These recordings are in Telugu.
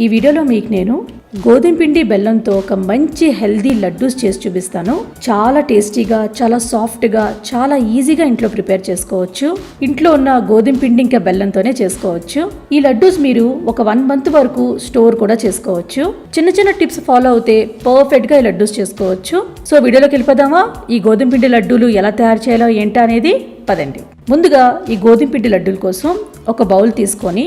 ఈ వీడియోలో మీకు నేను గోధుమ పిండి బెల్లంతో ఒక మంచి హెల్దీ లడ్డూస్ చేసి చూపిస్తాను. చాలా టేస్టీగా, చాలా సాఫ్ట్గా, చాలా ఈజీగా ఇంట్లో ప్రిపేర్ చేసుకోవచ్చు. ఇంట్లో ఉన్న గోధుమ పిండి ఇంకా బెల్లంతోనే చేసుకోవచ్చు. ఈ లడ్డూస్ మీరు ఒక 1 month వరకు స్టోర్ కూడా చేసుకోవచ్చు. చిన్న చిన్న టిప్స్ ఫాలో అవుతే పర్ఫెక్ట్గా ఈ లడ్డూస్ చేసుకోవచ్చు. సో వీడియోలోకి వెళ్ళిపోదామా? ఈ గోధుమ పిండి లడ్డూలు ఎలా తయారు చేయాలో ఏంటా అనేది పదండి. ముందుగా ఈ గోధుమ పిండి లడ్డూల కోసం ఒక బౌల్ తీసుకొని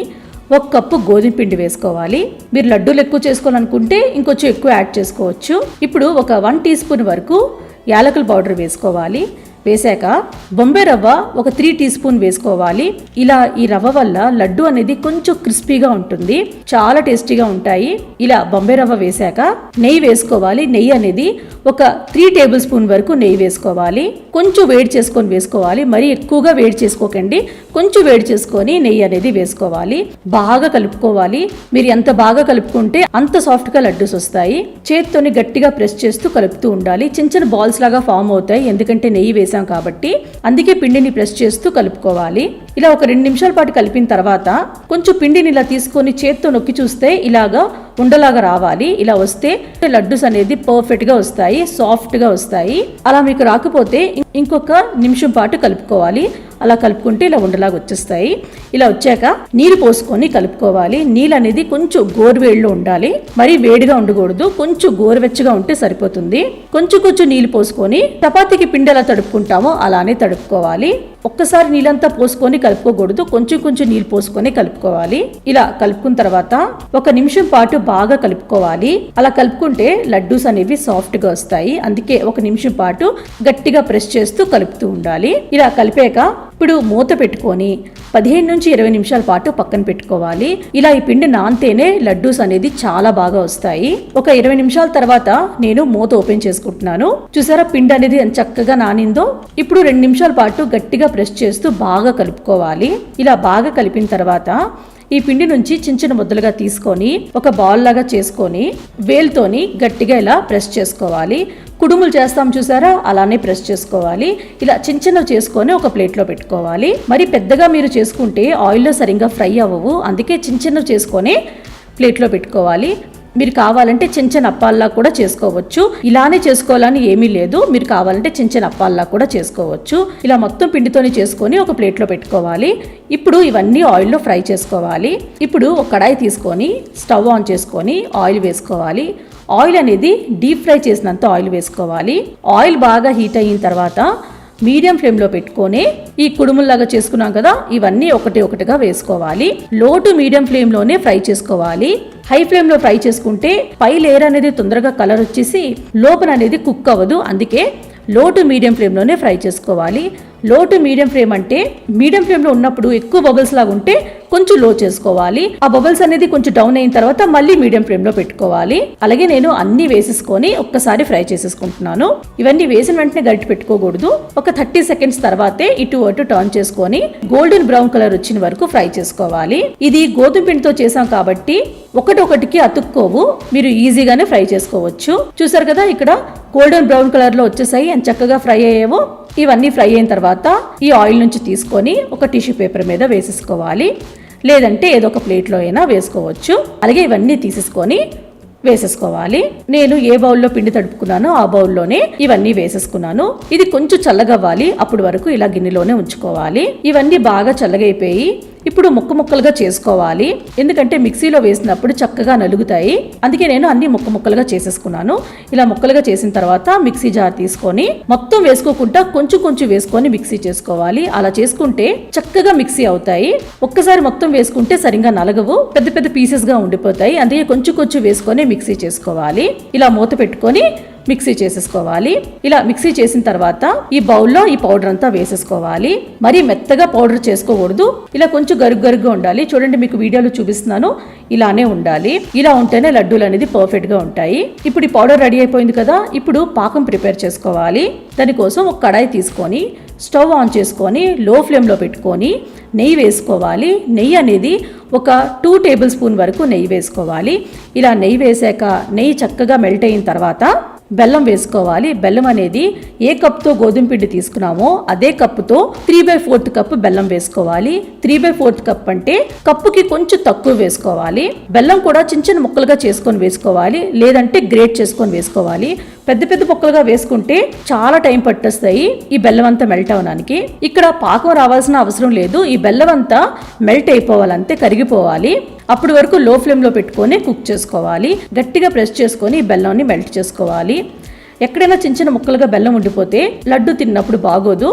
1 కప్పు గోధుమ పిండి వేసుకోవాలి. మీరు లడ్డూలు ఎక్కువ చేసుకోవాలనుకుంటే ఇంకొంచెం ఎక్కువ యాడ్ చేసుకోవచ్చు. ఇప్పుడు ఒక 1 టీ స్పూన్ వరకు యాలకుల పౌడర్ వేసుకోవాలి. వేసాక బొంబాయి రవ్వ ఒక 3 టీ స్పూన్ వేసుకోవాలి. ఇలా ఈ రవ్వ వల్ల లడ్డు అనేది కొంచెం క్రిస్పీగా ఉంటుంది, చాలా టేస్టీగా ఉంటాయి. ఇలా బొంబాయి రవ్వ వేసాక నెయ్యి వేసుకోవాలి. నెయ్యి అనేది ఒక 3 టేబుల్ స్పూన్ వరకు నెయ్యి వేసుకోవాలి. కొంచెం వేడి చేసుకొని వేసుకోవాలి, మరీ ఎక్కువగా వేడి చేసుకోకండి. కొంచెం వేడి చేసుకొని నెయ్యి అనేది వేసుకోవాలి. బాగా కలుపుకోవాలి. మీరు ఎంత బాగా కలుపుకుంటే అంత సాఫ్ట్గా లడ్డూస్ వస్తాయి. చేత్తోని గట్టిగా ప్రెస్ చేస్తూ కలుపుతూ ఉండాలి. చిన్న చిన్న బాల్స్ లాగా ఫామ్ అవుతాయి, ఎందుకంటే నెయ్యి వేసాం కాబట్టి. అందుకే పిండిని ప్రెస్ చేస్తూ కలుపుకోవాలి. ఇలా ఒక 2 నిమిషాల పాటు కలిపిన తర్వాత కొంచెం పిండిని ఇలా తీసుకొని చేత్తో నొక్కి చూస్తే ఇలాగా ఉండలాగా రావాలి. ఇలా వస్తే లడ్డూస్ అనేది పర్ఫెక్ట్ గా వస్తాయి, సాఫ్ట్ గా వస్తాయి. అలా మీకు రాకపోతే ఇంకొక నిమిషం పాటు కలుపుకోవాలి. అలా కలుపుకుంటే ఇలా ఉండలాగా వచ్చేస్తాయి. ఇలా వచ్చాక నీళ్ళు పోసుకొని కలుపుకోవాలి. నీళ్ళు అనేది కొంచెం గోరువేడిలో ఉండాలి, మరీ వేడిగా ఉండకూడదు. కొంచెం గోరువెచ్చగా ఉంటే సరిపోతుంది. కొంచెం కొంచెం నీళ్ళు పోసుకొని చపాతీకి పిండి ఎలా తడుపుకుంటామో అలానే తడుపుకోవాలి. ఒక్కసారి నీళ్ళంతా పోసుకొని కలుపుకోకూడదు, కొంచెం కొంచెం నీళ్ళు పోసుకొని కలుపుకోవాలి. ఇలా కలుపుకున్న తర్వాత 1 నిమిషం పాటు బాగా కలుపుకోవాలి. అలా కలుపుకుంటే లడ్డూస్ అనేవి సాఫ్ట్ గా వస్తాయి. అందుకే 1 నిమిషం పాటు గట్టిగా ప్రెస్ చేస్తూ కలుపుతూ ఉండాలి. ఇలా కలిపాక ఇప్పుడు మూత పెట్టుకొని 15 నుంచి 20 నిమిషాల పాటు పక్కన పెట్టుకోవాలి. ఇలా ఈ పిండి నానితేనే లడ్డూస్ అనేది చాలా బాగా వస్తాయి. ఒక 20 నిమిషాల తర్వాత నేను మూత ఓపెన్ చేసుకుంటున్నాను. చూసారా పిండి అనేది ఎంత చక్కగా నానిందో. ఇప్పుడు 2 నిమిషాల పాటు గట్టిగా ప్రెస్ చేస్తూ బాగా కలుపుకోవాలి. ఇలా బాగా కలిపిన తర్వాత ఈ పిండి నుంచి చిన్న చిన్న ముద్దలుగా తీసుకొని ఒక బాల్ లాగా చేసుకొని వేలుతోని గట్టిగా ఇలా ప్రెస్ చేసుకోవాలి. కుడుములు చేస్తాం చూసారా, అలానే ప్రెస్ చేసుకోవాలి. ఇలా చిన్న చిన్నవి చేసుకొని ఒక ప్లేట్లో పెట్టుకోవాలి. మరి పెద్దగా మీరు చేసుకుంటే ఆయిల్లో సరిగ్గా ఫ్రై అవ్వవు, అందుకే చిన్న చిన్నవి చేసుకొని ప్లేట్లో పెట్టుకోవాలి. మీరు కావాలంటే చిన్న చిన్న అప్పాల్లా కూడా చేసుకోవచ్చు. ఇలానే చేసుకోవాలని ఏమీ లేదు, మీరు కావాలంటే చిన్న చిన్న అప్పాల్లా కూడా చేసుకోవచ్చు. ఇలా మొత్తం పిండితోని చేసుకొని ఒక ప్లేట్లో పెట్టుకోవాలి. ఇప్పుడు ఇవన్నీ ఆయిల్లో ఫ్రై చేసుకోవాలి. ఇప్పుడు ఒక కడాయి తీసుకొని స్టవ్ ఆన్ చేసుకొని ఆయిల్ వేసుకోవాలి. ఆయిల్ అనేది డీప్ ఫ్రై చేసినంత ఆయిల్ వేసుకోవాలి. ఆయిల్ బాగా హీట్ అయిన తర్వాత మీడియం ఫ్లేమ్లో పెట్టుకొని ఈ కుడుముల్లాగా చేసుకున్నాం కదా, ఇవన్నీ ఒకటిగా వేసుకోవాలి. లో టు మీడియం ఫ్లేమ్లోనే ఫ్రై చేసుకోవాలి. హై ఫ్లేమ్లో ఫ్రై చేసుకుంటే పై లేయర్ అనేది తొందరగా కలర్ వచ్చేసి లోపల అనేది కుక్ అవ్వదు. అందుకే లో టు మీడియం ఫ్లేమ్లోనే ఫ్రై చేసుకోవాలి. లో టు మీడియం ఫ్లేమ్ అంటే మీడియం ఫ్లేమ్లో ఉన్నప్పుడు ఎక్కువ బబుల్స్ లాగా ఉంటే కొంచెం లో చేసుకోవాలి. ఆ బబుల్స్ అనేది కొంచెం డౌన్ అయిన తర్వాత మళ్ళీ మీడియం ఫ్లేమ్లో పెట్టుకోవాలి. అలాగే నేను అన్ని వేసేసుకొని ఒక్కసారి ఫ్రై చేసేసుకుంటున్నాను. ఇవన్నీ వేసిన వెంటనే గరిటె పెట్టుకోకూడదు. ఒక 30 సెకండ్స్ తర్వాతే ఇటు అటు టర్న్ చేసుకొని గోల్డెన్ బ్రౌన్ కలర్ వచ్చిన వరకు ఫ్రై చేసుకోవాలి. ఇది గోధుమ పిండితో చేసాం కాబట్టి ఒకటికి అతుక్కోవు, మీరు ఈజీగానే ఫ్రై చేసుకోవచ్చు. చూసారు కదా, ఇక్కడ గోల్డెన్ బ్రౌన్ కలర్ లో వచ్చేసాయి, ఎంత చక్కగా ఫ్రై అయ్యేవో. ఇవన్నీ ఫ్రై అయిన తర్వాత ఈ ఆయిల్ నుంచి తీసుకొని ఒక టిష్యూ పేపర్ మీద వేసేసుకోవాలి, లేదంటే ఏదో ఒక ప్లేట్లో అయినా వేసుకోవచ్చు. అలాగే ఇవన్నీ తీసేసుకొని వేసేసుకోవాలి. నేను ఏ బౌల్లో పిండి తడుపుకున్నానో ఆ బౌల్లోనే ఇవన్నీ వేసేసుకున్నాను. ఇది కొంచెం చల్లగవ్వాలి, అప్పుడు వరకు ఇలా గిన్నెలోనే ఉంచుకోవాలి. ఇవన్నీ బాగా చల్లగైపోయి ఇప్పుడు ముక్కలుగా చేసుకోవాలి, ఎందుకంటే మిక్సీలో వేసినప్పుడు చక్కగా నలుగుతాయి. అందుకే నేను అన్ని ముక్కలుగా చేసేసుకున్నాను. ఇలా ముక్కలుగా చేసిన తర్వాత మిక్సీ జార్ తీసుకొని మొత్తం వేసుకోకుండా కొంచెం కొంచెం వేసుకొని మిక్సీ చేసుకోవాలి. అలా చేసుకుంటే చక్కగా మిక్సీ అవుతాయి. ఒక్కసారి మొత్తం వేసుకుంటే సరిగ్గా నలగవు, పెద్ద పెద్ద పీసెస్ గా ఉండిపోతాయి. అందుకే కొంచెం కొంచెం వేసుకొని మిక్సీ చేసుకోవాలి. ఇలా మూత పెట్టుకొని మిక్సీ చేసేసుకోవాలి. ఇలా మిక్సీ చేసిన తర్వాత ఈ బౌల్లో ఈ పౌడర్ అంతా వేసేసుకోవాలి. మరి మెత్తగా పౌడర్ చేసుకోకూడదు, ఇలా కొంచెం గరుగ్గా ఉండాలి. చూడండి, మీకు వీడియోలో చూపిస్తున్నాను, ఇలానే ఉండాలి. ఇలా ఉంటేనే లడ్డూలు అనేది పర్ఫెక్ట్ గా ఉంటాయి. ఇప్పుడు ఈ పౌడర్ రెడీ అయిపోయింది కదా, ఇప్పుడు పాకం ప్రిపేర్ చేసుకోవాలి. దానికోసం ఒక కడాయి తీసుకొని స్టవ్ ఆన్ చేసుకొని లో ఫ్లేమ్లో పెట్టుకొని నెయ్యి వేసుకోవాలి. నెయ్యి అనేది ఒక 2 టేబుల్ స్పూన్ వరకు నెయ్యి వేసుకోవాలి. ఇలా నెయ్యి వేసాక నెయ్యి చక్కగా మెల్ట్ అయిన తర్వాత బెల్లం వేసుకోవాలి. బెల్లం అనేది ఏ కప్తో గోధుమ పిండి తీసుకున్నామో అదే కప్పుతో 3/4 కప్పు బెల్లం వేసుకోవాలి. 3/4 కప్ అంటే కప్పుకి కొంచెం తక్కువ వేసుకోవాలి. బెల్లం కూడా చిన్న చిన్న ముక్కలుగా చేసుకొని వేసుకోవాలి, లేదంటే గ్రేట్ చేసుకొని వేసుకోవాలి. పెద్ద పెద్ద ముక్కలుగా వేసుకుంటే చాలా టైం పట్టేస్తాయి ఈ బెల్లం అంతా మెల్ట్ అవడానికి. ఇక్కడ పాకం రావాల్సిన అవసరం లేదు, ఈ బెల్లం అంతా మెల్ట్ అయిపోవాలంతే, కరిగిపోవాలి. అప్పటి వరకు లో ఫ్లేమ్లో పెట్టుకొని కుక్ చేసుకోవాలి. గట్టిగా ప్రెస్ చేసుకొని ఈ బెల్లాన్ని మెల్ట్ చేసుకోవాలి. ఎక్కడైనా చిన్న చిన్న ముక్కలుగా బెల్లం ఉండిపోతే లడ్డు తిన్నప్పుడు బాగోదు.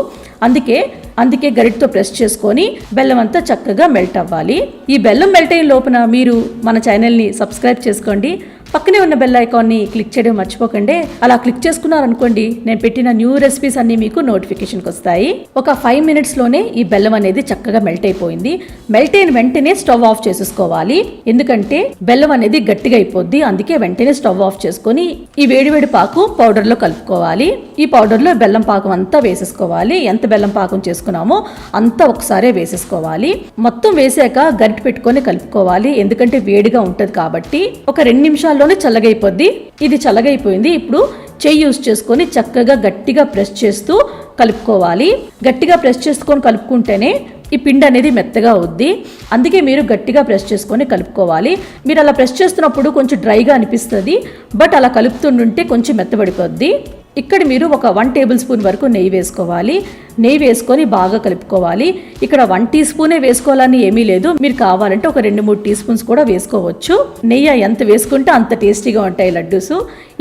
అందుకే గరిటతో ప్రెస్ చేసుకొని బెల్లం అంతా చక్కగా మెల్ట్ అవ్వాలి. ఈ బెల్లం మెల్ట్ అయిన లోపల మీరు మన ఛానల్ని సబ్స్క్రైబ్ చేసుకోండి. పక్కనే ఉన్న బెల్ ఐకాన్ని క్లిక్ చేయడం మర్చిపోకండి. అలా క్లిక్ చేసుకున్నారనుకోండి, నేను పెట్టిన న్యూ రెసిపీస్ అన్ని మీకు నోటిఫికేషన్కి వస్తాయి. ఒక 5 minutesలోనే ఈ బెల్లం అనేది చక్కగా మెల్ట్ అయిపోయింది. మెల్ట్ అయిన వెంటనే స్టవ్ ఆఫ్ చేసేసుకోవాలి, ఎందుకంటే బెల్లం అనేది గట్టిగా అయిపోద్ది. అందుకే వెంటనే స్టవ్ ఆఫ్ చేసుకొని ఈ వేడివేడి పాకు పౌడర్లో కలుపుకోవాలి. ఈ పౌడర్లో బెల్లం పాకం అంతా వేసేసుకోవాలి. ఎంత బెల్లం పాకం చేసుకున్నామో అంతా ఒకసారే వేసేసుకోవాలి. మొత్తం వేసాక గరిటె పెట్టుకొని కలుపుకోవాలి, ఎందుకంటే వేడిగా ఉంటుంది కాబట్టి. ఒక 2 నిమిషాల్లోనే చల్లగైపోద్ది. ఇది చల్లగైపోయింది. ఇప్పుడు చెయ్యి యూస్ చేసుకొని చక్కగా గట్టిగా ప్రెస్ చేస్తూ కలుపుకోవాలి. గట్టిగా ప్రెస్ చేసుకొని కలుపుకుంటేనే ఈ పిండి అనేది మెత్తగా అవుద్ది. అందుకే మీరు గట్టిగా ప్రెస్ చేసుకొని కలుపుకోవాలి. మీరు అలా ప్రెస్ చేస్తున్నప్పుడు కొంచెం డ్రైగా అనిపిస్తుంది, బట్ అలా కలుపుతుంటే కొంచెం మెత్తబడిపోద్ది. ఇక్కడ మీరు ఒక 1 టేబుల్ స్పూన్ వరకు నెయ్యి వేసుకోవాలి. నెయ్యి వేసుకొని బాగా కలుపుకోవాలి. ఇక్కడ 1 టీ స్పూనే వేసుకోవాలని ఏమీ లేదు, మీరు కావాలంటే ఒక 2-3 టీ స్పూన్స్ కూడా వేసుకోవచ్చు. నెయ్యి ఎంత వేసుకుంటే అంత టేస్టీగా ఉంటాయి లడ్డూస్.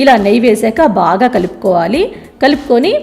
ఇలా నెయ్యి వేసాక బాగా కలుపుకోవాలి. కలుపుకొని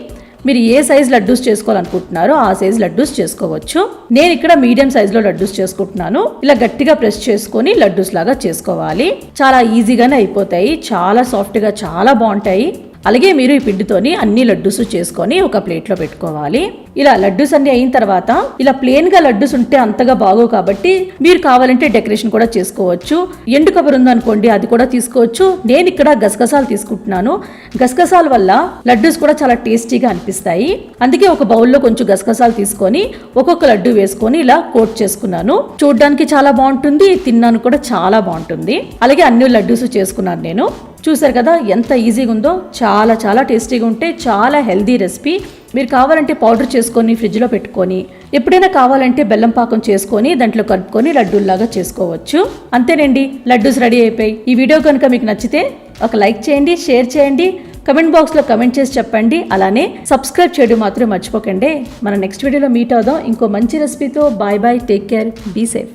మీరు ఏ సైజ్ లడ్డూస్ చేసుకోవాలనుకుంటున్నారో ఆ సైజ్ లడ్డూస్ చేసుకోవచ్చు. నేను ఇక్కడ మీడియం సైజులో లడ్డూస్ చేసుకుంటున్నాను. ఇలా గట్టిగా ప్రెస్ చేసుకొని లడ్డూస్ లాగా చేసుకోవాలి. చాలా ఈజీగానే అయిపోతాయి, చాలా సాఫ్ట్గా, చాలా బాగుంటాయి. అలాగే మీరు ఈ పిండితోని అన్ని లడ్డూస్ చేసుకొని ఒక ప్లేట్లో పెట్టుకోవాలి. ఇలా లడ్డూస్ అన్ని అయిన తర్వాత ఇలా ప్లేన్ గా లడ్డూస్ ఉంటే అంతగా బాగోవు కాబట్టి మీరు కావాలంటే డెకరేషన్ కూడా చేసుకోవచ్చు. ఎండు కొబ్బరి ఉందనుకోండి, అది కూడా తీసుకోవచ్చు. నేను ఇక్కడ గసగసాలు తీసుకుంటున్నాను. గసగసాల వల్ల లడ్డూస్ కూడా చాలా టేస్టీగా అనిపిస్తాయి. అందుకే ఒక బౌల్లో కొంచెం గసగసాలు తీసుకొని ఒక్కొక్క లడ్డు వేసుకొని ఇలా కోట్ చేసుకున్నాను. చూడడానికి చాలా బాగుంటుంది, తిన్నాను కూడా చాలా బాగుంటుంది. అలాగే అన్ని లడ్డూస్ చేసుకున్నాను నేను. చూసారు కదా ఎంత ఈజీగా ఉందో. చాలా చాలా టేస్టీగా ఉంటే చాలా హెల్దీ రెసిపీ. మీరు కావాలంటే పౌడర్ చేసుకొని ఫ్రిడ్జ్లో పెట్టుకొని ఎప్పుడైనా కావాలంటే బెల్లం పాకం చేసుకొని దాంట్లో కలుపుకొని లడ్డూల్లాగా చేసుకోవచ్చు. అంతేనండి, లడ్డూస్ రెడీ అయిపోయి. ఈ వీడియో కనుక మీకు నచ్చితే ఒక లైక్ చేయండి, షేర్ చేయండి, కమెంట్ బాక్స్లో కమెంట్ చేసి చెప్పండి. అలానే సబ్స్క్రైబ్ చేయడం మాత్రం మర్చిపోకండి. మన నెక్స్ట్ వీడియోలో మీట్ అవుదాం ఇంకో మంచి రెసిపీతో. Bye bye, take care, be safe.